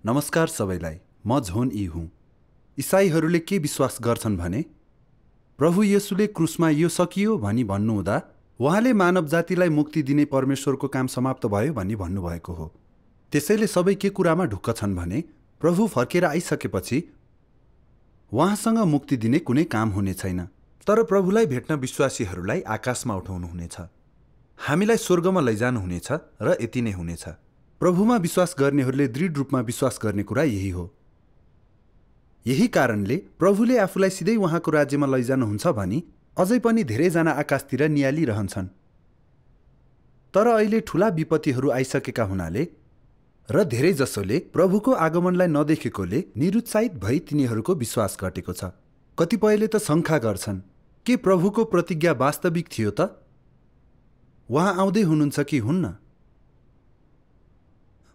नमस्कार सबैलाई, म झोन यी हुँ। इसाईहरूले के विश्वास गर्छन् भने प्रभु येशूले क्रुसमा यो सकियो भनी भन्नुहुँदा उहाँले मानव जातिलाई मुक्ति दिने परमेश्वरको काम समाप्त भयो भनी भन्नुभएको हो। त्यसैले सबै के कुरामा ढुक्क छन् भने प्रभु फर्केर आइसकेपछि उहाँसँग मुक्ति दिने कुनै काम हुने छैन। तर प्रभुलाई भेट्न विश्वासीहरूलाई आकाशमा उठाउनुहुनेछ, हामीलाई स्वर्गमा लैजानुहुनेछ र यति नै हुनेछ। प्रभुमा विश्वास गर्नेहरूले दृढ रूपमा विश्वास गर्ने कुरा यही हो। यही कारणले प्रभुले आफूलाई सिधै उहाँको राज्यमा लैजानुहुन्छ भनी अझै पनि धेरैजना आकाशतिर नियालिरहन्छन्। तर अहिले ठूला विपत्तिहरू आइसकेका हुनाले र धेरै जसोले प्रभुको आगमनलाई नदेखेकोले निरुत्साहित भई तिनीहरूको विश्वास घटेको छ। कतिपयले त शङ्का गर्छन्, के प्रभुको प्रतिज्ञा वास्तविक थियो त? उहाँ आउँदै हुनुहुन्छ कि हुन्न?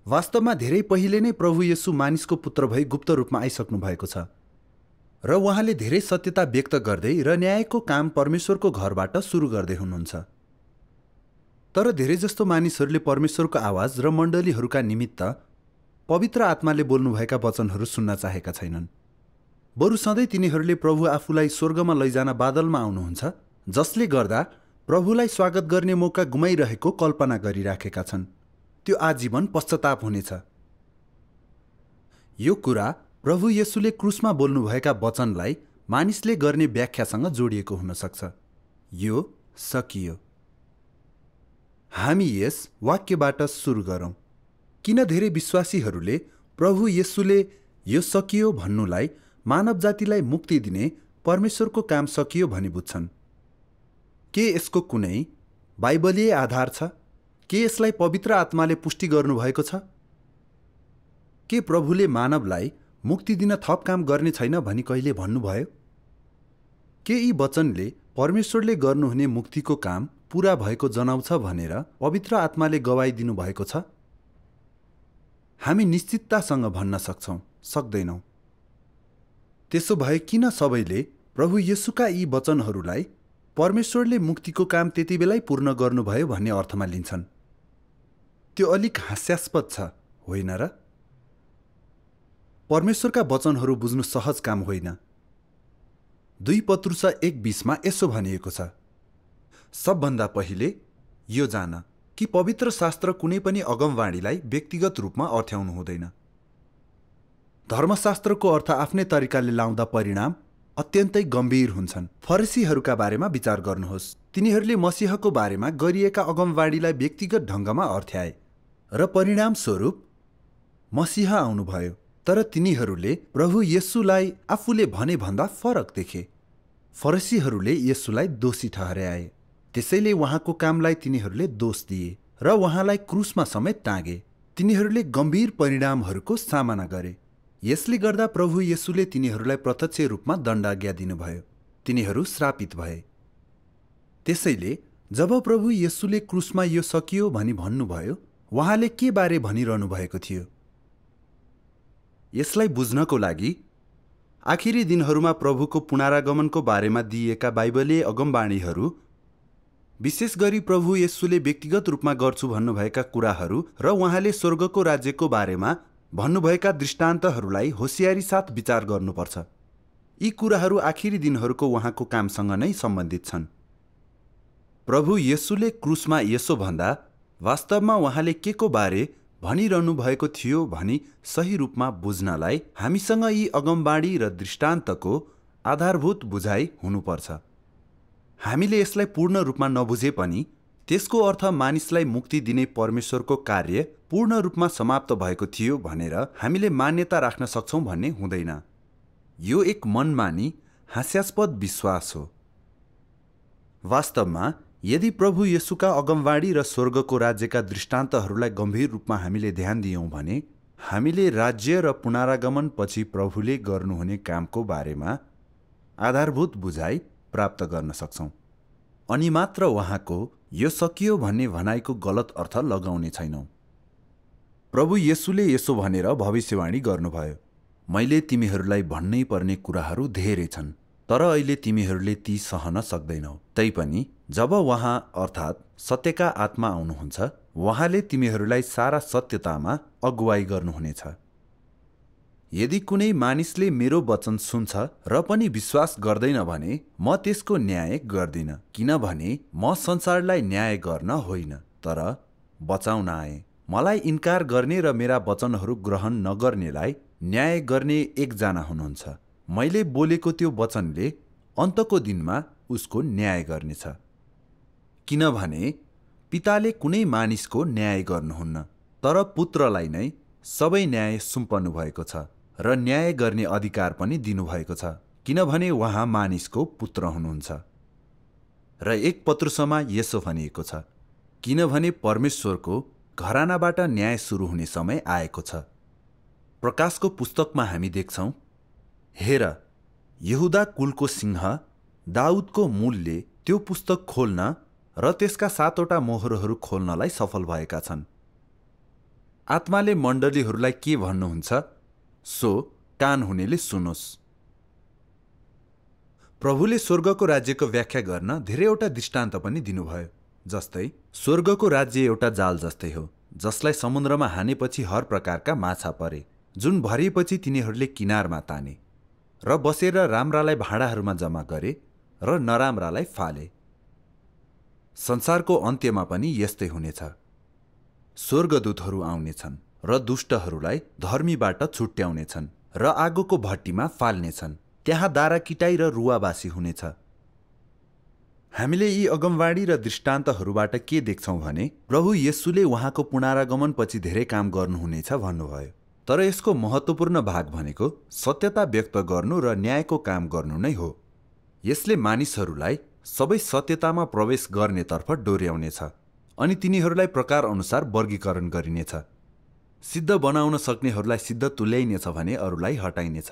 वास्तवमा धेरै पहिले नै प्रभु येशू मानिसको पुत्र भई गुप्त रूपमा आइसक्नु भएको छ र उहाँले धेरै सत्यता व्यक्त गर्दै र न्यायको काम परमेश्वरको घरबाट सुरु गर्दै हुनुहुन्छ। तर धेरै जस्तो मानिसहरूले परमेश्वरको आवाज र मण्डलीहरूका निमित्त पवित्र आत्माले बोल्नुभएका वचनहरू सुन्न चाहेका छैनन्। बरु सधैँ तिनीहरूले प्रभु आफूलाई स्वर्गमा लैजान बादलमा आउनुहुन्छ, जसले गर्दा प्रभुलाई स्वागत गर्ने मौका गुमाइरहेको कल्पना गरिराखेका छन्। त्यो आजीवन पश्चाताप हुनेछ। यो कुरा प्रभु येशूले क्रुसमा बोल्नुभएका वचनलाई मानिसले गर्ने व्याख्यासँग जोडिएको हुन सक्छ। यो सकियो। हामी यस वाक्यबाट सुरु गरौँ। किन धेरै विश्वासीहरूले प्रभु येशूले यो सकियो भन्नुलाई मानव जातिलाई मुक्ति दिने परमेश्वरको काम सकियो भनी बुझ्छन्? के यसको कुनै बाइबलीय आधार छ? के यसलाई पवित्र आत्माले पुष्टि गर्नुभएको छ? के प्रभुले मानवलाई मुक्ति दिन थप काम गर्ने छैन भनी कहिले भन्नुभयो? के यी वचनले परमेश्वरले गर्नुहुने मुक्तिको काम पूरा भएको जनाउँछ भनेर पवित्र आत्माले गवाई दिनुभएको छ? हामी निश्चिततासँग भन्न सक्छौँ, सक्दैनौँ। त्यसो भए किन सबैले प्रभु येशूका यी वचनहरूलाई परमेश्वरले मुक्तिको काम त्यति बेलै पूर्ण गर्नुभयो भन्ने अर्थमा लिन्छन्? त्यो अलिक हास्यास्पद छ, होइन र? परमेश्वरका वचनहरू बुझ्नु सहज काम होइन। 2 पत्रुस 1:20 यसो भनिएको छ, सबभन्दा पहिले यो जान कि पवित्र शास्त्र कुनै पनि अगमवाणीलाई व्यक्तिगत रूपमा अर्थ्याउनु हुँदैन। धर्मशास्त्रको अर्थ आफ्नै तरिकाले लाउँदा परिणाम अत्यन्तै गम्भीर हुन्छन्। फरिसीहरूका बारेमा विचार गर्नुहोस्। तिनीहरूले मसीहको बारेमा गरिएका अगमवाणीलाई व्यक्तिगत ढङ्गमा अर्थ्याए र परिणाम स्वरूप मसीह आउनुभयो। तर तिनीहरूले प्रभु येशूलाई आफूले भने भन्दा फरक देखे। फरिसीहरूले येशूलाई दोषी ठहर्याए। त्यसैले उहाँको कामलाई तिनीहरूले दोष दिए र उहाँलाई क्रुसमा समेत टाँगे। तिनीहरूले गम्भीर परिणामहरूको सामना गरे। यसले गर्दा प्रभु येशूले तिनीहरूलाई प्रत्यक्ष रूपमा दण्डाज्ञा दिनुभयो। तिनीहरू श्रापित भए। त्यसैले जब प्रभु येशूले क्रुसमा यो सकियो भनी भन्नुभयो, उहाँले के बारे भनिरहनु भएको थियो? यसलाई बुझ्नको लागि आखिरी दिनहरूमा प्रभुको पुनरागमनको बारेमा दिइएका बाइबलीय अगमवाणीहरू, विशेष गरी प्रभु येशूले व्यक्तिगत रूपमा गर्छु भन्नुभएका कुराहरू र उहाँले स्वर्गको राज्यको बारेमा भन्नुभएका दृष्टान्तहरूलाई होसियारी साथ विचार गर्नुपर्छ। यी कुराहरू आखिरी दिनहरूको उहाँको कामसँग नै सम्बन्धित छन्। प्रभु येशूले क्रुसमा यसो भन्दा वास्तवमा उहाँले के को बारे भनिरहनु भएको थियो भनी सही रूपमा बुझ्नलाई हामीसँग यी अगमवाणी र दृष्टान्तको आधारभूत बुझाइ हुनुपर्छ। हामीले यसलाई पूर्ण रूपमा नबुझे पनि त्यसको अर्थ मानिसलाई मुक्ति दिने परमेश्वरको कार्य पूर्ण रूपमा समाप्त भएको थियो भनेर हामीले मान्यता राख्न सक्छौँ भन्ने हुँदैन। यो एक मनमानी हास्यास्पद विश्वास हो। वास्तवमा यदि प्रभु येशूका अगमवाणी र स्वर्गको राज्यका दृष्टान्तहरूलाई गम्भीर रूपमा हामीले ध्यान दियौँ भने हामीले राज्य र पुनरागमन पछि प्रभुले गर्नुहुने कामको बारेमा आधारभूत बुझाइ प्राप्त गर्न सक्छौँ। अनि मात्र उहाँको यो सकियो भन्ने भनाइको गलत अर्थ लगाउने छैनौँ। प्रभु येशूले यसो भनेर भविष्यवाणी गर्नुभयो, मैले तिमीहरूलाई भन्नै पर्ने कुराहरू धेरै छन्, तर अहिले तिमीहरूले ती सहन सक्दैनौ। तैपनि जब उहाँ अर्थात् सत्यका आत्मा आउनुहुन्छ, उहाँले तिमीहरूलाई सारा सत्यतामा अगुवाई गर्नुहुनेछ। यदि कुनै मानिसले मेरो वचन सुन्छ र पनि विश्वास गर्दैन भने म त्यसको न्याय गर्दिन, किनभने म संसारलाई न्याय गर्न होइन, तर बचाउन आएँ। मलाई इन्कार गर्ने र मेरा वचनहरू ग्रहण नगर्नेलाई न्याय गर्ने एकजना हुनुहुन्छ। मैले बोलेको त्यो वचनले अन्तको दिनमा उसको न्याय गर्नेछ, किनभने पिताले कुनै मानिसको न्याय गर्नुहुन्न, तर पुत्रलाई नै सबै न्याय सुम्पनु भएको छ र न्याय गर्ने अधिकार पनि दिनुभएको छ, किनभने उहाँ मानिसको पुत्र हुनुहुन्छ। र 1 पत्रुसमा यसो भनिएको छ, किनभने परमेश्वरको घरानाबाट न्याय सुरु हुने समय आएको छ। प्रकाशको पुस्तकमा हामी देख्छौं, हेर, यहुदा कुलको सिंह दाउदको मूलले त्यो पुस्तक खोल्न र त्यसका 7वटा मोहरहरू खोल्नलाई सफल भएका छन्। आत्माले मण्डलीहरूलाई के भन्नुहुन्छ, सो कान हुनेले सुनोस्। प्रभुले स्वर्गको राज्यको व्याख्या गर्न धेरैवटा दृष्टान्त पनि दिनुभयो। जस्तै स्वर्गको राज्य एउटा जाल जस्तै हो, जसलाई समुद्रमा हानेपछि हर प्रकारका माछा परे, जुन भरिएपछि तिनीहरूले किनारमा ताने र बसेर राम्रालाई भाँडाहरूमा जम्मा गरे र नराम्रालाई फाले। संसारको अन्त्यमा पनि यस्तै हुनेछ। स्वर्गदूतहरू आउनेछन् र दुष्टहरूलाई धर्मीबाट छुट्याउनेछन् र आगोको भट्टीमा फाल्नेछन्। त्यहाँ दाराकिटाई र रुवाबासी हुनेछ। हामीले यी अगमवाणी र दृष्टान्तहरूबाट के देख्छौँ भने प्रभु येशूले उहाँको पुनरागमनपछि धेरै काम गर्नुहुनेछ भन्नुभयो। तर यसको महत्त्वपूर्ण भाग भनेको सत्यता व्यक्त गर्नु र न्यायको काम गर्नु नै हो। यसले मानिसहरूलाई सबै सत्यतामा प्रवेश गर्नेतर्फ डोर्याउनेछ अनि तिनीहरूलाई प्रकार अनुसार वर्गीकरण गरिनेछ। सिद्ध बनाउन सक्नेहरूलाई सिद्ध तुल्याइनेछ भने अरूलाई हटाइनेछ।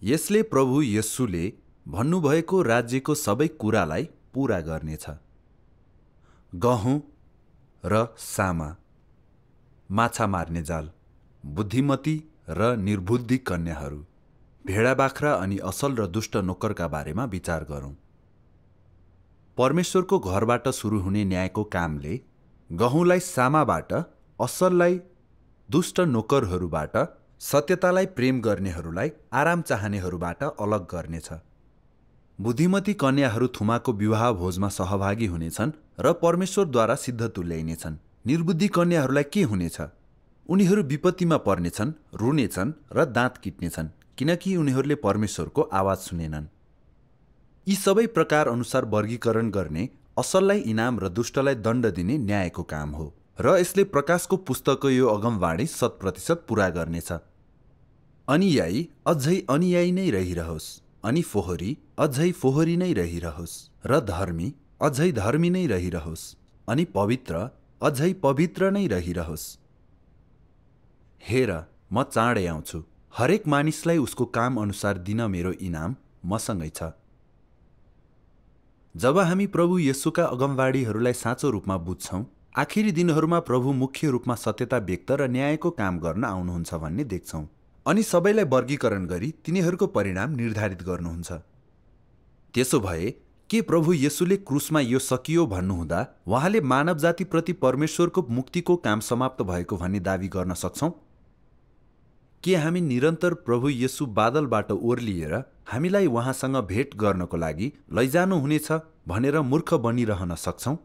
यसले प्रभु येशूले भन्नुभएको राज्यको सबै कुरालाई पूरा गर्नेछ। गहुँ र सामा, माछा मार्ने जाल, बुद्धिमती र निर्बुद्धि कन्याहरू, भेडा बाख्रा अनि असल र दुष्ट नोकरका बारेमा विचार गरौँ। परमेश्वरको घरबाट सुरु हुने न्यायको कामले गहुँलाई सामाबाट, असललाई दुष्ट नोकरहरूबाट, सत्यतालाई प्रेम गर्नेहरूलाई आराम चाहनेहरूबाट अलग गर्नेछ। बुद्धिमती कन्याहरू थुमाको विवाह भोजमा सहभागी हुनेछन् र परमेश्वरद्वारा सिद्ध तुल्याइनेछन्। निर्बुद्धि कन्याहरूलाई के हुनेछ? उनीहरू विपत्तिमा पर्नेछन्, रुनेछन् र दाँत किट्नेछन्, किनकि उनीहरूले परमेश्वरको आवाज सुनेनन्। यी सबै प्रकार अनुसार वर्गीकरण गर्ने असललाई इनाम र दुष्टलाई दण्ड दिने न्यायको काम हो र यसले प्रकाशको पुस्तकको यो अगमवाणी 100% पूरा गर्नेछ। अनुयायी अझै अनुयायी नै रहिरहोस्, अनि फोहोरी अझै फोहोरी नै रहिरहोस्, र धर्मी अझै धर्मी नै रहिरहोस्, अनि पवित्र अझै पवित्र नै रहिरहोस्। हेर, म चाँडै आउँछु। हरेक मानिसलाई उसको काम अनुसार दिन मेरो इनाम मसँगै छ। जब हामी प्रभु येशूका अगमवाणीहरूलाई साँचो रूपमा बुझ्छौँ, आखिरी दिनहरूमा प्रभु मुख्य रूपमा सत्यता व्यक्त र न्यायको काम गर्न आउनुहुन्छ भन्ने देख्छौँ अनि सबैलाई वर्गीकरण गरी तिनीहरूको परिणाम निर्धारित गर्नुहुन्छ। त्यसो भए के प्रभु येशूले क्रुसमा यो सकियो भन्नुहुँदा उहाँले मानव जातिप्रति परमेश्वरको मुक्तिको काम समाप्त भएको भन्ने दावी गर्न सक्छौँ? के हामी निरन्तर प्रभु येशू बादलबाट ओर्लिएर हामीलाई उहाँसँग भेट गर्नको लागि लैजानुहुनेछ भनेर मूर्ख बनिरहन सक्छौँ?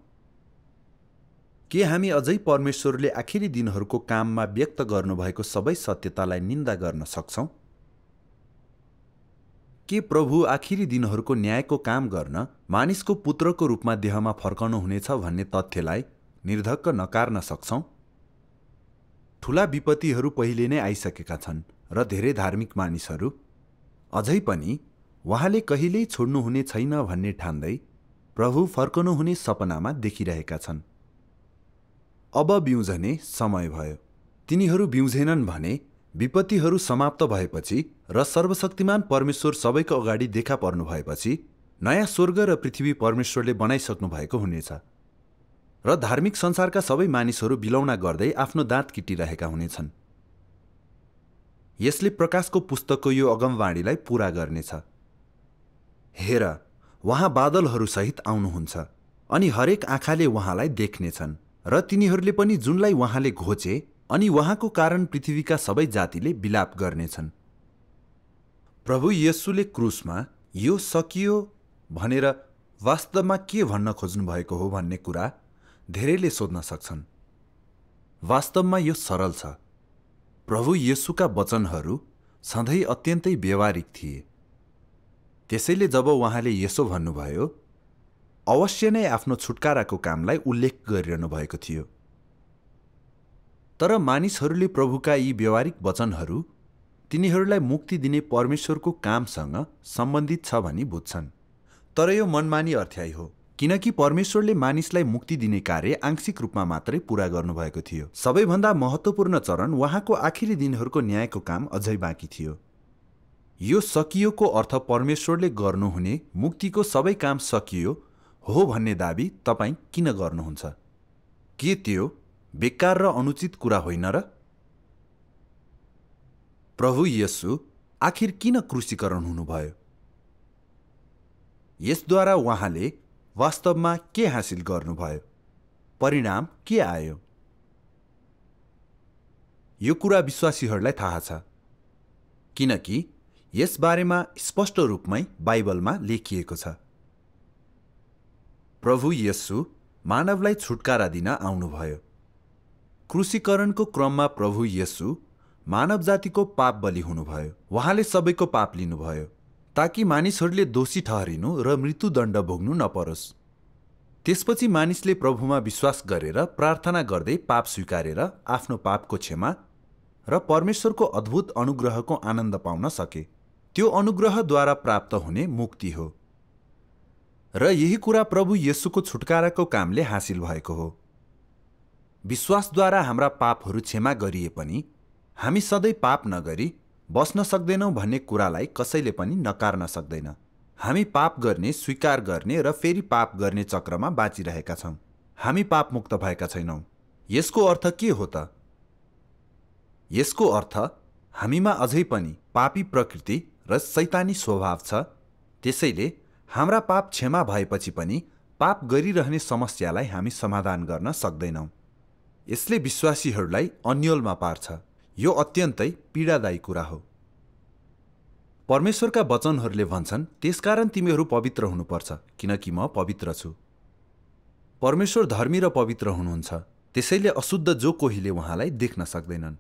के हामी अझै परमेश्वरले आखिरी दिनहरूको काममा व्यक्त गर्नुभएको सबै सत्यतालाई निन्दा गर्न सक्छौँ? के प्रभु आखिरी दिनहरूको न्यायको काम गर्न मानिसको पुत्रको रूपमा देहमा फर्कनुहुनेछ भन्ने तथ्यलाई निर्धक्क नकार्न सक्छौँ? ठूला विपत्तिहरू पहिले नै आइसकेका छन् र धेरै धार्मिक मानिसहरू अझै पनि उहाँले कहिल्यै छोड्नुहुने छैन भन्ने ठान्दै प्रभु फर्कनुहुने सपनामा देखिरहेका छन्। अब बिउझने समय भयो। तिनीहरू बिउझेनन् भने विपत्तिहरू समाप्त भएपछि र सर्वशक्तिमान परमेश्वर सबैको अगाडि देखा पर्नु भएपछि नयाँ स्वर्ग र पृथ्वी परमेश्वरले बनाइसक्नु भएको हुनेछ र धार्मिक संसारका सबै मानिसहरू बिलौना गर्दै आफ्नो दाँत किटिरहेका हुनेछन्। यसले प्रकाशको पुस्तकको यो अगमवाणीलाई पूरा गर्नेछ। हेर, उहाँ बादलहरूसहित आउनुहुन्छ अनि हरेक आँखाले उहाँलाई देख्नेछन् र तिनीहरूले पनि जुनलाई उहाँले घोचे अनि उहाँको कारण पृथ्वीका सबै जातिले विलाप गर्नेछन्। प्रभु येशूले क्रुसमा यो सकियो भनेर वास्तवमा के भन्न खोज्नु भएको हो भन्ने कुरा धेरैले सोध्न सक्छन्। वास्तवमा यो सरल छ। प्रभु येशूका वचनहरू सधैँ अत्यन्तै व्यवहारिक थिए। त्यसैले जब उहाँले यसो भन्नुभयो, अवश्य नै आफ्नो छुटकाराको कामलाई उल्लेख गरिरहनु भएको थियो। तर मानिसहरूले प्रभुका यी व्यवहारिक वचनहरू तिनीहरूलाई मुक्ति दिने परमेश्वरको कामसँग सम्बन्धित छ भनी बुझ्छन्। तर यो मनमानी अर्थ्याइ हो, किनकि परमेश्वरले मानिसलाई मुक्ति दिने कार्य आंशिक रूपमा मात्रै पूरा गर्नुभएको थियो। सबैभन्दा महत्त्वपूर्ण चरण उहाँको आखिरी दिनहरूको न्यायको काम अझै बाँकी थियो। यो सकियोको अर्थ परमेश्वरले गर्नुहुने मुक्तिको सबै काम सकियो हो भन्ने दाबी तपाईँ किन गर्नुहुन्छ? के त्यो बेकार र अनुचित कुरा होइन र? प्रभु येशू आखिर किन क्रुसीकरण हुनुभयो? यसद्वारा उहाँले वास्तवमा के हासिल गर्नुभयो? परिणाम के आयो? यो कुरा विश्वासीहरूलाई थाहा छ, किनकि यस बारेमा स्पष्ट रूपमै बाइबलमा लेखिएको छ। प्रभु येशू मानवलाई छुटकारा दिन आउनुभयो। क्रुसीकरणको क्रममा प्रभु येशू मानव जातिको पाप बलि हुनुभयो। उहाँले सबैको पाप लिनुभयो ताकि मानिसहरूले दोषी ठहरिनु र मृत्युदण्ड भोग्नु नपरोस्। त्यसपछि मानिसले प्रभुमा विश्वास गरेर प्रार्थना गर्दै पाप स्वीकारेर आफ्नो पापको क्षमा र परमेश्वरको अद्भुत अनुग्रहको आनन्द पाउन सके। त्यो अनुग्रहद्वारा प्राप्त हुने मुक्ति हो र यही कुरा प्रभु येशूको छुटकाराको कामले हासिल भएको हो। विश्वासद्वारा हाम्रा पापहरू क्षमा गरिए पनि हामी सधैँ पाप नगरी बस्न सक्दैनौँ भन्ने कुरालाई कसैले पनि नकार्न सक्दैन। हामी पाप गर्ने, स्वीकार गर्ने र फेरि पाप गर्ने चक्रमा बाँचिरहेका छौँ। हामी पापमुक्त भएका छैनौँ। यसको अर्थ के हो त? यसको अर्थ हामीमा अझै पनि पापी प्रकृति र शैतानी स्वभाव छ। त्यसैले हाम्रा पाप क्षमा भएपछि पनि पाप गरिरहने समस्यालाई हामी समाधान गर्न सक्दैनौँ। यसले विश्वासीहरूलाई अन्योलमा पार्छ। यो अत्यन्तै पीडादायी कुरा हो। परमेश्वरका वचनहरूले भन्छन्, त्यसकारण तिमीहरू पवित्र हुनुपर्छ किनकि म पवित्र छु। परमेश्वर धर्मी र पवित्र हुनुहुन्छ, त्यसैले अशुद्ध जो कोहीले उहाँलाई देख्न सक्दैनन्।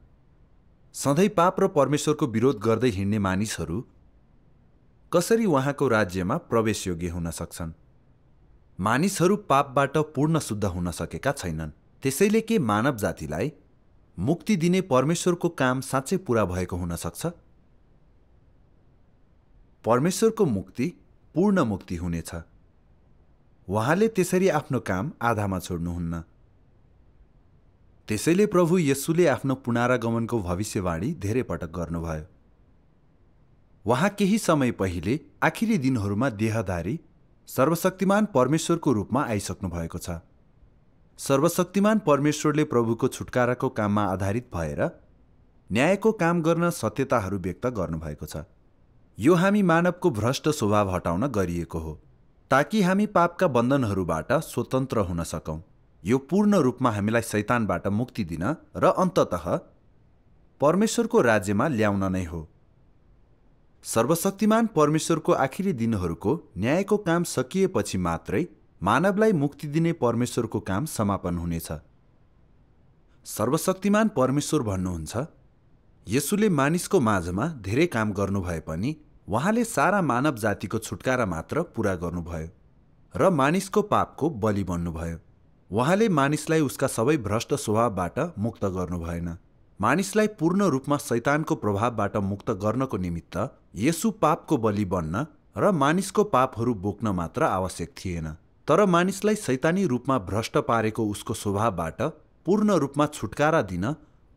सधैँ पाप र परमेश्वरको विरोध गर्दै हिँड्ने मानिसहरू कसरी उहाँको राज्यमा प्रवेश योग्य हुन सक्छन्? मानिसहरू पापबाट पूर्ण शुद्ध हुन सकेका छैनन्। त्यसैले के मानव जातिलाई मुक्ति दिने परमेश्वरको काम साँच्चै पूरा भएको हुन सक्छ? परमेश्वरको मुक्ति पूर्ण मुक्ति हुनेछ। उहाँले त्यसरी आफ्नो काम आधामा छोड्नुहुन्न। त्यसैले प्रभु येशूले आफ्नो पुनरागमनको भविष्यवाणी धेरै पटक गर्नुभयो। उहाँ केही समय पहिले आखिरी दिनहरूमा देहधारी सर्वशक्तिमान परमेश्वरको रूपमा आइसक्नु भएको छ। सर्वशक्तिमान परमेश्वरले प्रभुको छुटकाराको काममा आधारित भएर न्यायको काम गर्न सत्यताहरू व्यक्त गर्नुभएको छ। यो हामी मानवको भ्रष्ट स्वभाव हटाउन गरिएको हो, ताकि हामी पापका बन्धनहरूबाट स्वतन्त्र हुन सकौं। यो पूर्ण रूपमा हामीलाई शैतानबाट मुक्ति दिन र अन्ततः परमेश्वरको राज्यमा ल्याउन नै हो। सर्वशक्तिमान परमेश्वरको आखिरी दिनहरूको न्यायको काम सकिएपछि मात्रै मानवलाई मुक्ति दिने परमेश्वरको काम समापन हुनेछ। सर्वशक्तिमान परमेश्वर भन्नुहुन्छ, येशूले मानिसको माझमा धेरै काम गर्नु भए पनि उहाँले सारा मानव जातिको छुटकारा मात्र पूरा गर्नुभयो र मानिसको पापको बलि बन्नुभयो। उहाँले मानिसलाई उसका सबै भ्रष्ट स्वभावबाट मुक्त गर्नु भएन। मानिसलाई पूर्ण रूपमा शैतानको प्रभावबाट मुक्त गर्नको निमित्त येशू पापको बलि बन्न र मानिसको पापहरू बोक्न मात्र आवश्यक थिएन, तर मानिसलाई शैतानी रूपमा भ्रष्ट पारेको उसको स्वभावबाट पूर्ण रूपमा छुटकारा दिन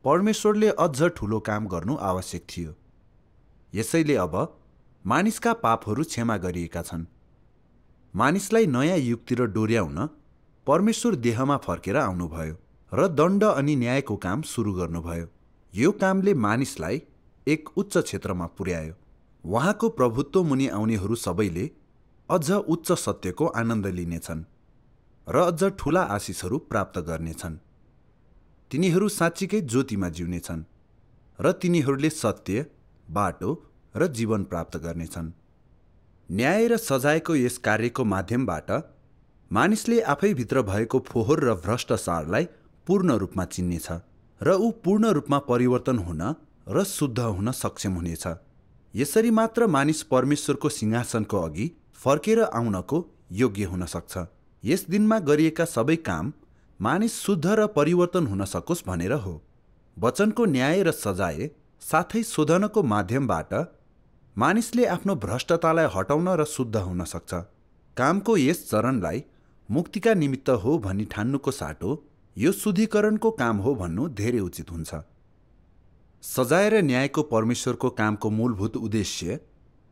परमेश्वरले अझ ठूलो काम गर्नु आवश्यक थियो। यसैले अब मानिसका पापहरू क्षमा गरिएका छन्। मानिसलाई नयाँ युगतिर डोर्याउन परमेश्वर देहमा फर्केर आउनुभयो र दण्ड अनि न्यायको काम सुरु गर्नुभयो। यो कामले मानिसलाई एक उच्च क्षेत्रमा पुर्यायो। उहाँको प्रभुत्व मुनि आउनेहरू सबैले अझ उच्च सत्यको आनन्द लिनेछन् र अझ ठूला आशिषहरू प्राप्त गर्नेछन्। तिनीहरू साँच्चीकै ज्योतिमा जिउनेछन् र तिनीहरूले सत्य, बाटो र जीवन प्राप्त गर्नेछन्। न्याय र सजायको यस कार्यको माध्यमबाट मानिसले आफैभित्र भएको फोहोर र भ्रष्टाचारलाई पूर्ण रूपमा चिन्नेछ र ऊ पूर्ण रूपमा परिवर्तन हुन र शुद्ध हुन सक्षम हुनेछ। यसरी मात्र मानिस परमेश्वरको सिंहासनको अघि फर्केर आउनको योग्य हुन सक्छ। यस दिनमा गरिएका सबै काम मानिस शुद्ध र परिवर्तन हुन सकोस् भनेर हो। वचनको न्याय र सजाय साथै शोधनको माध्यमबाट मानिसले आफ्नो भ्रष्टतालाई हटाउन र शुद्ध हुन सक्छ। कामको यस चरणलाई मुक्तिका निमित्त हो भनी ठान्नुको साटो यो शुद्धिकरणको काम हो भन्नु धेरै उचित हुन्छ। सजाय र न्यायको परमेश्वरको कामको मूलभूत उद्देश्य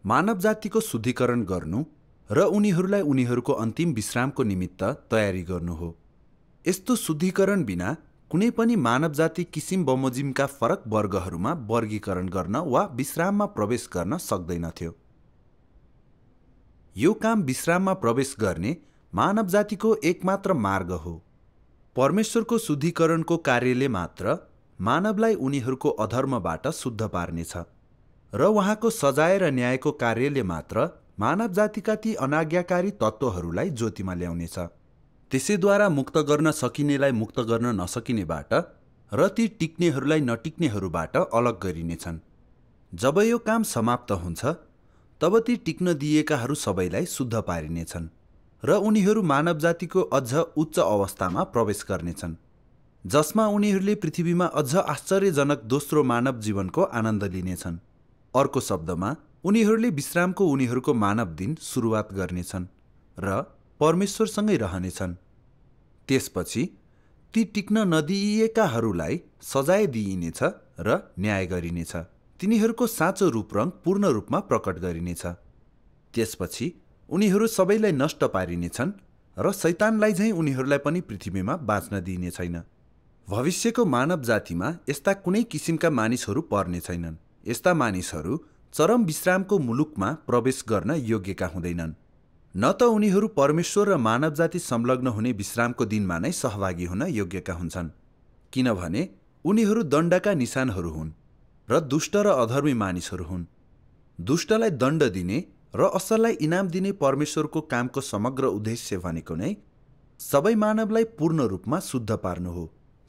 मानव जातिको शुद्धिकरण गर्नु र उनीहरूलाई उनीहरूको अन्तिम विश्रामको निमित्त तयारी गर्नु हो। यस्तो शुद्धिकरण बिना कुनै पनि मानव जाति किसिम बमोजिमका फरक वर्गहरूमा वर्गीकरण गर्न वा विश्राममा प्रवेश गर्न सक्दैनथ्यो। यो काम विश्राममा प्रवेश गर्ने मानव जातिको एकमात्र मार्ग हो। परमेश्वरको शुद्धिकरणको कार्यले मात्र मानवलाई उनीहरूको अधर्मबाट शुद्ध पार्नेछ र उहाँको सजाय र न्यायको कार्यले मात्र मानव जातिका ती अनाज्ञाकारी तत्त्वहरूलाई ज्योतिमा ल्याउनेछ। त्यसैद्वारा मुक्त गर्न सकिनेलाई मुक्त गर्न नसकिनेबाट र ती टिक्नेहरूलाई नटिक्नेहरूबाट अलग गरिनेछन्। जब यो काम समाप्त हुन्छ तब ती टिक्न दिएकाहरू सबैलाई शुद्ध पारिनेछन् र उनीहरू मानव जातिको अझ उच्च अवस्थामा प्रवेश गर्नेछन्, जसमा उनीहरूले पृथ्वीमा अझ आश्चर्यजनक दोस्रो मानव जीवनको आनन्द लिनेछन्। अर्को शब्दमा उनीहरूले विश्रामको उनीहरूको मानव दिन सुरुवात गर्नेछन् र परमेश्वरसँगै रहनेछन्। त्यसपछि ती टिक्न नदिइएकाहरूलाई सजाय दिइनेछ र न्याय गरिनेछ। तिनीहरूको साँचो रूपरङ पूर्ण रूपमा प्रकट गरिनेछ। त्यसपछि उनीहरू सबैलाई नष्ट पारिनेछन् र शैतानलाई झैँ उनीहरूलाई पनि पृथ्वीमा बाँच्न दिइने छैन। भविष्यको मानव जातिमा यस्ता कुनै किसिमका मानिसहरू पर्ने छैनन्। यस्ता मानिसहरू चरम विश्रामको मुलुकमा प्रवेश गर्न योग्यका हुँदैनन्। न त उनीहरू परमेश्वर र मानव जाति संलग्न हुने विश्रामको दिनमा नै सहभागी हुन योग्यका हुन्छन्, किनभने उनीहरू दण्डका निशानहरू हुन् र दुष्ट र अधर्मी मानिसहरू हुन्। दुष्टलाई दण्ड दिने र असललाई इनाम दिने परमेश्वरको कामको समग्र उद्देश्य भनेको नै सबै मानवलाई पूर्ण रूपमा शुद्ध पार्नु हो,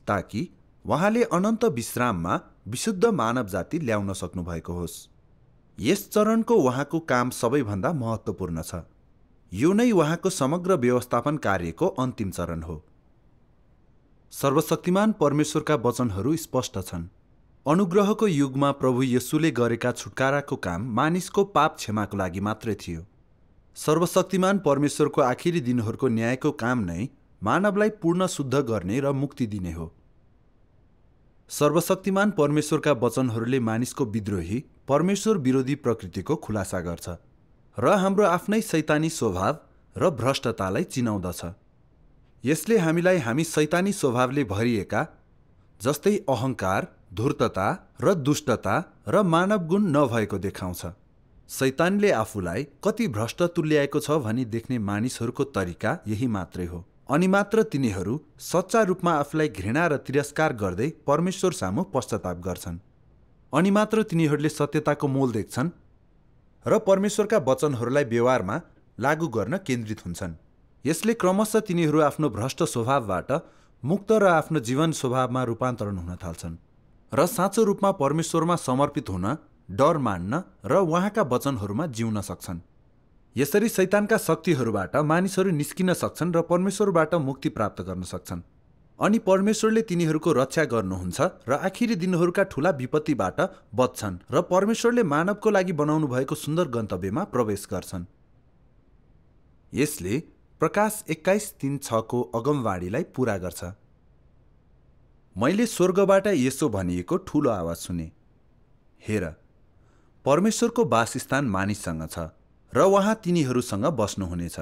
ताकि उहाँले अनन्त विश्राममा विशुद्ध मानव जाति ल्याउन सक्नु भएको होस्। यस चरणको उहाँको काम सबैभन्दा महत्त्वपूर्ण छ। यो नै उहाँको समग्र व्यवस्थापन कार्यको अन्तिम चरण हो। सर्वशक्तिमान परमेश्वरका वचनहरू स्पष्ट छन्। अनुग्रहको युगमा प्रभु येशूले गरेका छुटकाराको काम मानिसको पाप क्षमाको लागि मात्रै थियो। सर्वशक्तिमान परमेश्वरको आखिरी दिनहरूको न्यायको काम नै मानवलाई पूर्ण शुद्ध गर्ने र मुक्ति दिने हो। सर्वशक्तिमान परमेश्वरका वचनहरूले मानिसको विद्रोही परमेश्वर विरोधी प्रकृतिको खुलासा गर्छ र हाम्रो आफ्नै शैतानी स्वभाव र भ्रष्टतालाई चिनाउँदछ। यसले हामीलाई हामी शैतानी स्वभावले भरिएका जस्तै अहङ्कार, धूर्तता र दुष्टता र मानव गुण नभएको देखाउँछ। शैतानले आफूलाई कति भ्रष्ट तुल्याएको छ भनी देख्ने मानिसहरूको तरिका यही मात्रै हो। अनि मात्र तिनीहरू सच्चा रूपमा आफूलाई घृणा र तिरस्कार गर्दै परमेश्वर सामु पश्चाताप गर्छन्। अनि मात्र तिनीहरूले सत्यताको मोल देख्छन् र परमेश्वरका वचनहरूलाई व्यवहारमा लागू गर्न केन्द्रित हुन्छन्। यसले क्रमशः तिनीहरू आफ्नो भ्रष्ट स्वभावबाट मुक्त र आफ्नो जीवन स्वभावमा रूपान्तरण हुन थाल्छन् र साँचो रूपमा परमेश्वरमा समर्पित हुन, डर मान्न र उहाँका वचनहरूमा जिउन सक्छन्। यसरी शैतानका शक्तिहरूबाट मानिसहरू निस्किन सक्छन् र परमेश्वरबाट मुक्ति प्राप्त गर्न सक्छन्। अनि परमेश्वरले तिनीहरूको रक्षा गर्नुहुन्छ र आखिरी दिनहरूका ठूला विपत्तिबाट बच्छन् र परमेश्वरले मानवको लागि बनाउनु भएको सुन्दर गन्तव्यमा प्रवेश गर्छन्। यसले प्रकाश 21:3-6 को अगमवाणीलाई पूरा गर्छ। मैले स्वर्गबाट यसो भनिएको ठूलो आवाज सुने, हेर, परमेश्वरको वासस्थान मानिससँग छ र उहाँ तिनीहरूसँग बस्नुहुनेछ।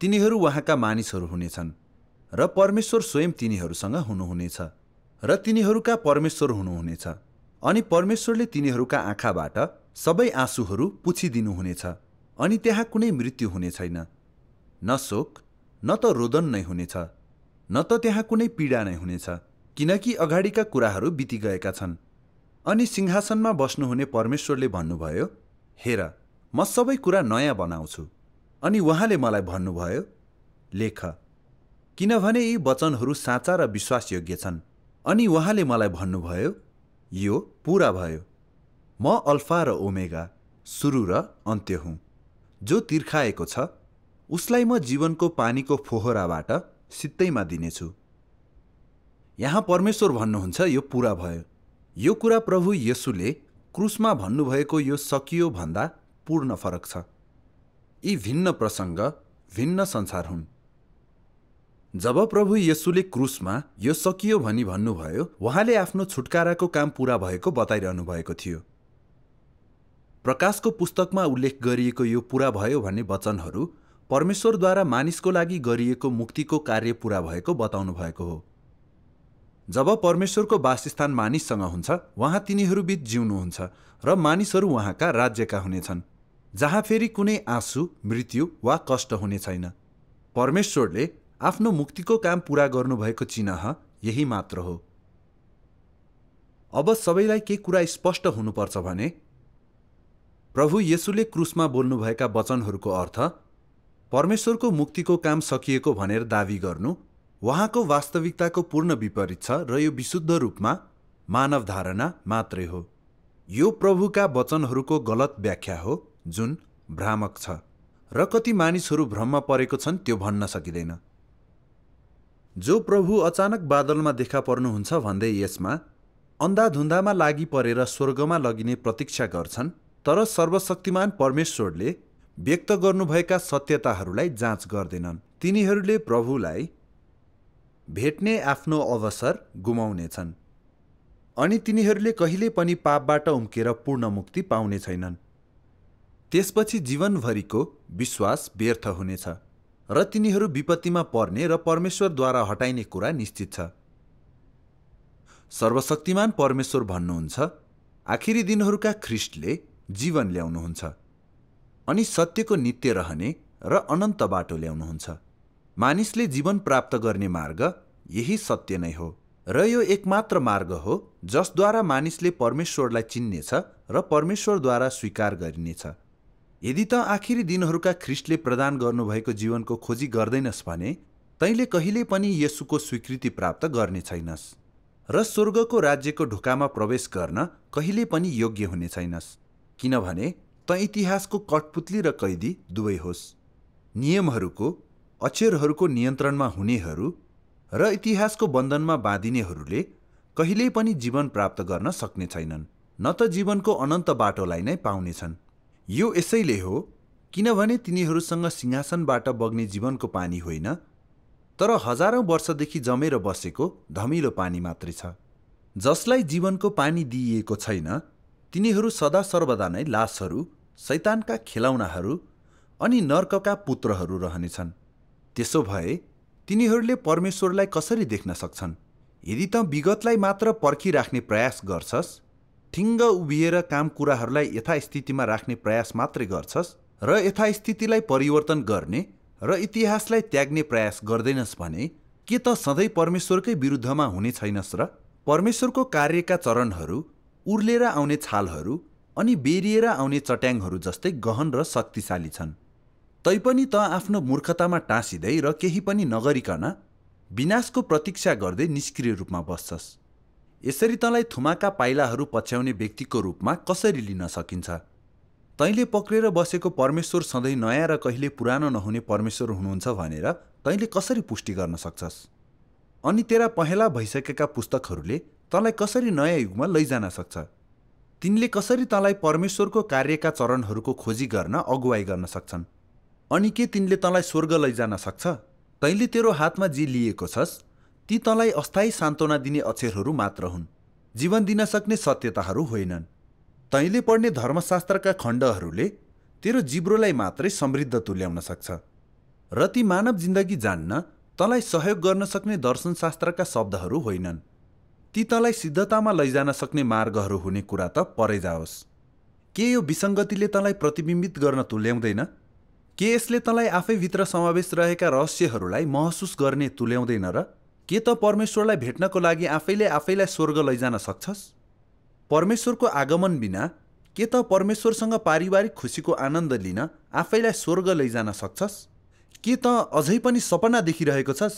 तिनीहरू उहाँका मानिसहरू हुनेछन् र परमेश्वर स्वयं तिनीहरूसँग हुनुहुनेछ र तिनीहरूका परमेश्वर हुनुहुनेछ। अनि परमेश्वरले तिनीहरूका आँखाबाट सबै आँसुहरू पुछिदिनुहुनेछ अनि त्यहाँ कुनै मृत्यु हुने छैन, न शोक, न त रोदन नै हुनेछ, न त त्यहाँ कुनै पीडा नै हुनेछ, किनकि अगाडिका कुराहरू बितिगएका छन्। अनि सिंहासनमा बस्नुहुने परमेश्वरले भन्नुभयो, हेर, म सबै कुरा नयाँ बनाउँछु। अनि उहाँले मलाई भन्नुभयो, लेख, किनभने यी वचनहरू साँचा र विश्वासयोग्य छन्। अनि उहाँले मलाई भन्नुभयो, यो पूरा भयो। म अल्फा र ओमेगा, सुरु र अन्त्य हुँ। जो तिर्खाएको छ उसलाई म जीवनको पानीको फोहराबाट सित्तैमा दिनेछु। यहाँ परमेश्वर भन्नुहुन्छ, यो पूरा भयो। यो कुरा प्रभु येशूले क्रुसमा भन्नुभएको यो सकियो भन्दा पूर्ण फरक छ। यी भिन्न प्रसङ्ग, भिन्न संसार हुन्। जब प्रभु येशूले क्रुसमा यो सकियो भनी भन्नुभयो, उहाँले आफ्नो छुटकाराको काम पूरा भएको बताइरहनु भएको थियो। प्रकाशको पुस्तकमा उल्लेख गरिएको यो पूरा भयो भन्ने वचनहरू परमेश्वरद्वारा मानिसको लागि गरिएको मुक्तिको कार्य पूरा भएको बताउनु भएको हो। जब परमेश्वरको वासस्थान मानिससँग हुन्छ, उहाँ तिनीहरूबीच जिउनुहुन्छ र मानिसहरू उहाँका राज्यका हुनेछन्, जहाँ फेरि कुनै आँसु, मृत्यु वा कष्ट हुने छैन। परमेश्वरले आफ्नो मुक्तिको काम पूरा गर्नुभएको चिन्ह यही मात्र हो। अब सबैलाई के कुरा स्पष्ट हुनुपर्छ भने, प्रभु येशूले क्रुसमा बोल्नुभएका वचनहरूको अर्थ परमेश्वरको मुक्तिको काम सकिएको भनेर दावी गर्नु उहाँको वास्तविकताको पूर्ण विपरीत छ र यो विशुद्ध रूपमा मानव धारणा मात्रै हो। यो प्रभुका वचनहरूको गलत व्याख्या हो जुन भ्रामक छ र कति मानिसहरू भ्रममा परेको छन् त्यो भन्न सकिँदैन। जो प्रभु अचानक बादलमा देखा पर्नुहुन्छ भन्दै यसमा अन्धाधुन्दामा लागि परेर स्वर्गमा लगिने प्रतीक्षा गर्छन्, तर सर्वशक्तिमान परमेश्वरले व्यक्त गर्नुभएका सत्यताहरूलाई जाँच गर्दैनन्। तिनीहरूले प्रभुलाई भेट्ने आफ्नो अवसर गुमाउनेछन् अनि तिनीहरूले कहिले पनि पापबाट उम्केर पूर्ण मुक्ति पाउने छैनन्। त्यसपछि जीवनभरिको विश्वास व्यर्थ हुनेछ र तिनीहरू विपत्तिमा पर्ने र परमेश्वरद्वारा हटाइने कुरा निश्चित छ। सर्वशक्तिमान परमेश्वर भन्नुहुन्छ, आखिरी दिनहरूका ख्रीष्टले जीवन ल्याउनुहुन्छ अनि सत्यको नित्य रहने र अनन्त बाटो ल्याउनुहुन्छ। मानिसले जीवन प्राप्त गर्ने मार्ग यही सत्य नै हो र यो एकमात्र मार्ग हो जसद्वारा मानिसले परमेश्वरलाई चिन्नेछ र परमेश्वरद्वारा स्वीकार गरिनेछ। यदि त आखिरी दिनहरूका ख्रीष्टले प्रदान गर्नुभएको जीवनको खोजी गर्दैनस् भने तैँले कहिले पनि येशूको स्वीकृति प्राप्त गर्ने छैनस् र स्वर्गको राज्यको ढोकामा प्रवेश गर्न कहिले पनि योग्य हुने छैनस्, किनभने त इतिहासको कठपुतली र कैदी दुवै होस्। नियमहरूको, अक्षरहरूको नियन्त्रणमा हुनेहरू र इतिहासको बन्धनमा बाँधिनेहरूले कहिल्यै पनि जीवन प्राप्त गर्न सक्ने छैनन्, न त जीवनको अनन्त बाटोलाई नै पाउनेछन्। यो यसैले हो किनभने तिनीहरूसँग सिंहासनबाट बग्ने जीवनको पानी होइन, तर हजारौं वर्षदेखि जमेर बसेको धमिलो पानी मात्रै छ। जसलाई जीवनको पानी दिइएको छैन तिनीहरू सदा सर्वदा नै लासहरू, शैतानका खेलौनाहरू अनि नर्कका पुत्रहरू रहनेछन्। त्यसो भए तिनीहरूले परमेश्वरलाई कसरी देख्न सक्छन्? यदि त विगतलाई मात्र पर्खिराख्ने प्रयास गर्छस्, ठिङ्ग उभिएर काम कुराहरूलाई यथास्थितिमा राख्ने प्रयास मात्रै गर्छस् र यथास्थितिलाई परिवर्तन गर्ने र इतिहासलाई त्याग्ने प्रयास गर्दैनस् भने के त सधैँ परमेश्वरकै विरुद्धमा हुने छैनस् र? परमेश्वरको कार्यका चरणहरू उर्लेर आउने छालहरू अनि बेरिएर आउने चट्याङहरू जस्तै गहन र शक्तिशाली छन्। तैपनि त आफ्नो मूर्खतामा टाँसिँदै र केही पनि नगरिकन विनाशको प्रतीक्षा गर्दै निष्क्रिय रूपमा बस्छस्। यसरी तँलाई थुमाका पाइलाहरू पछ्याउने व्यक्तिको रूपमा कसरी लिन सकिन्छ? तैँले पक्रेर बसेको परमेश्वर सधैँ नयाँ र कहिले पुरानो नहुने परमेश्वर हुनुहुन्छ भनेर तैँले कसरी पुष्टि गर्न सक्छस्? अनि तेरा पहेँला भइसकेका पुस्तकहरूले तँलाई कसरी नयाँ युगमा लैजान सक्छ? तिनले कसरी तँलाई परमेश्वरको कार्यका चरणहरूको खोजी गर्न अगुवाई गर्न सक्छन्? अनि के तिनले तँलाई स्वर्ग लैजान सक्छ? तैँले तेरो हातमा जे लिएको छस् ती तँलाई अस्थायी सान्त्वना दिने अक्षरहरू मात्र हुन्, जीवन दिन सक्ने सत्यताहरू होइनन्। तैँले पढ्ने धर्मशास्त्रका खण्डहरूले तेरो जिब्रोलाई मात्रै समृद्ध तुल्याउन सक्छ र ती मानव जिन्दगी जान्न तँलाई सहयोग गर्न सक्ने दर्शनशास्त्रका शब्दहरू होइनन्। ती तँलाई सिद्धतामा लैजान सक्ने मार्गहरू हुने कुरा त परै जाओस्। के यो विसङ्गतिले तँलाई प्रतिबिम्बित गर्न तुल्याउँदैन? के यसले तँलाई आफैभित्र समावेश रहेका रहस्यहरूलाई महसुस गर्ने तुल्याउँदैन र? के त परमेश्वरलाई भेट्नको लागि आफैले आफैलाई स्वर्ग लैजान सक्छस्? परमेश्वरको आगमन बिना के त परमेश्वरसँग पारिवारिक खुसीको आनन्द लिन आफैलाई स्वर्ग लैजान सक्छस्? के त अझै पनि सपना देखिरहेको छस्?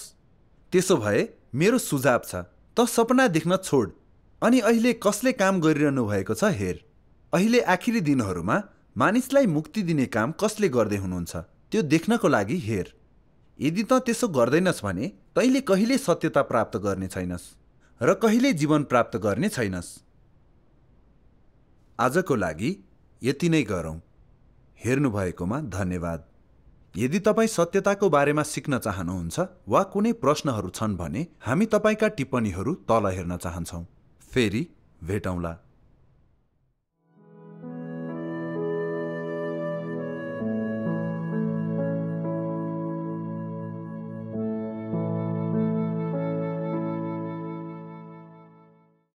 त्यसो भए मेरो सुझाव छ, त सपना देख्न छोड अनि अहिले कसले काम गरिरहनु भएको छ हेर। अहिले आखिरी दिनहरूमा मानिसलाई मुक्ति दिने काम कसले गर्दै हुनुहुन्छ त्यो देख्नको लागि हेर। यदि त त्यसो गर्दैनस् भने तैँले कहिले सत्यता प्राप्त गर्ने छैनस् र कहिले जीवन प्राप्त गर्ने छैनस्। आजको लागि यति नै गरौँ। हेर्नुभएकोमा धन्यवाद। यदि तपाईँ सत्यताको बारेमा सिक्न चाहनुहुन्छ वा कुनै प्रश्नहरू छन् भने हामी तपाईँका टिप्पणीहरू तल हेर्न चाहन्छौँ। फेरि भेटौँला।